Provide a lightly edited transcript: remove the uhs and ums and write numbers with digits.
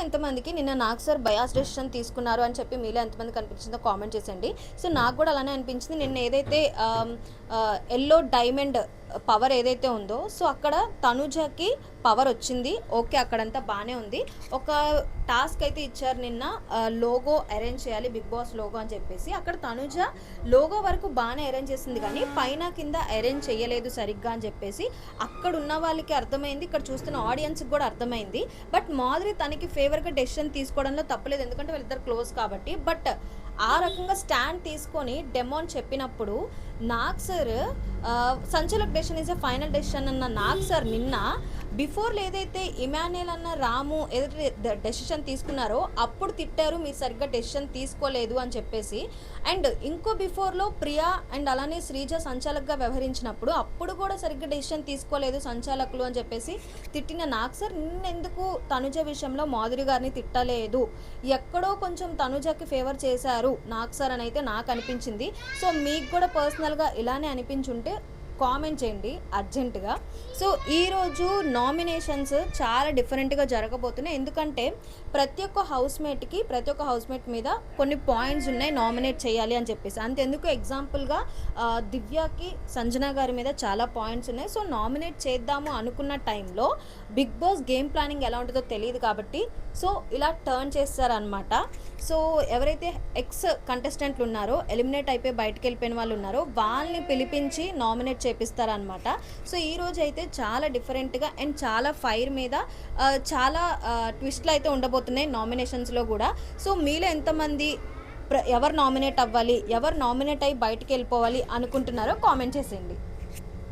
ఎంతమందికి నిన్న నాకు సార్ బయాస్ డెసిషన్ తీసుకున్నారు అని చెప్పి మీలో ఎంతమంది కనిపించిందో కామెంట్ చేసేయండి. సో నాకు కూడా అలానే అనిపించింది. నిన్న ఏదైతే ఎల్లో డైమండ్ పవర్ ఏదైతే ఉందో, సో అక్కడ తనుజకి పవర్ వచ్చింది. ఓకే, అక్కడంతా బాగానే ఉంది. ఒక టాస్క్ అయితే ఇచ్చారు నిన్న, లోగో అరేంజ్ చేయాలి, బిగ్ బాస్ లోగో అని చెప్పేసి. అక్కడ తనుజ లోగో వరకు బాగానే అరేంజ్ చేసింది, కానీ పైన కింద అరేంజ్ చేయలేదు సరిగ్గా అని చెప్పేసి అక్కడ ఉన్న వాళ్ళకి అర్థమైంది, ఇక్కడ చూస్తున్న ఆడియన్స్కి కూడా అర్థమైంది. బట్ మాధురి తనకి ఫేవర్గా డెసిషన్ తీసుకోవడంలో తప్పలేదు, ఎందుకంటే వాళ్ళిద్దరు క్లోజ్ కాబట్టి. బట్ ఆ రకంగా స్టాండ్ తీసుకొని డెమోన్ చెప్పినప్పుడు Nag sir sanchalak decision is a final decision అన్న నాగ్ సార్ నిన్న బిఫోర్లో ఏదైతే ఇమాన్యుయల్ అన్న రాము ఏదైతే డెసిషన్ తీసుకున్నారో అప్పుడు తిట్టారు, మీరు సరిగ్గా డెసిషన్ తీసుకోలేదు అని చెప్పేసి. అండ్ ఇంకో బిఫోర్లో ప్రియా అండ్ అలానే శ్రీజ సంచాలక్గా వ్యవహరించినప్పుడు అప్పుడు కూడా సరిగ్గా డెసిషన్ తీసుకోలేదు సంచాలకులు అని చెప్పేసి తిట్టిన నాగ్ సార్ నిన్నెందుకు తనుజ విషయంలో మాధురి గారిని తిట్టలేదు, ఎక్కడో కొంచెం తనుజకి ఫేవర్ చేశారు నాగ్ సార్ అని అయితే నాకు అనిపించింది. సో మీకు కూడా పర్సనల్గా ఇలానే అనిపించుంటే కామెంట్ చేయండి అర్జెంటుగా. సో ఈరోజు నామినేషన్స్ చాలా డిఫరెంట్గా జరగబోతున్నాయి, ఎందుకంటే ప్రతి ఒక్క హౌస్మేట్ మీద కొన్ని పాయింట్స్ ఉన్నాయి నామినేట్ చేయాలి అని చెప్పేసి. అంతెందుకు ఎగ్జాంపుల్గా దివ్యకి సంజన గారి మీద చాలా పాయింట్స్ ఉన్నాయి. సో నామినేట్ చేద్దాము అనుకున్న టైంలో బిగ్ బాస్ గేమ్ ప్లానింగ్ ఎలా ఉంటుందో తెలియదు కాబట్టి సో ఇలా టర్న్ చేస్తారనమాట. సో ఎవరైతే ఎక్స్ కంటెస్టెంట్లు ఉన్నారో, ఎలిమినేట్ అయిపోయి బయటకు వెళ్ళిపోయిన వాళ్ళు ఉన్నారో, వాళ్ళని పిలిపించి నామినేట్ చేపిస్తారనమాట. సో ఈరోజు అయితే చాలా డిఫరెంట్గా అండ్ చాలా ఫైర్ మీద చాలా ట్విస్ట్లు అయితే ఉండబోతున్నాయి నామినేషన్స్లో కూడా. సో మీలో ఎంతమంది ఎవరు నామినేట్ అవ్వాలి, ఎవరు నామినేట్ అయ్యి బయటకు వెళ్ళిపోవాలి అనుకుంటున్నారో కామెంట్ చేసేయండి.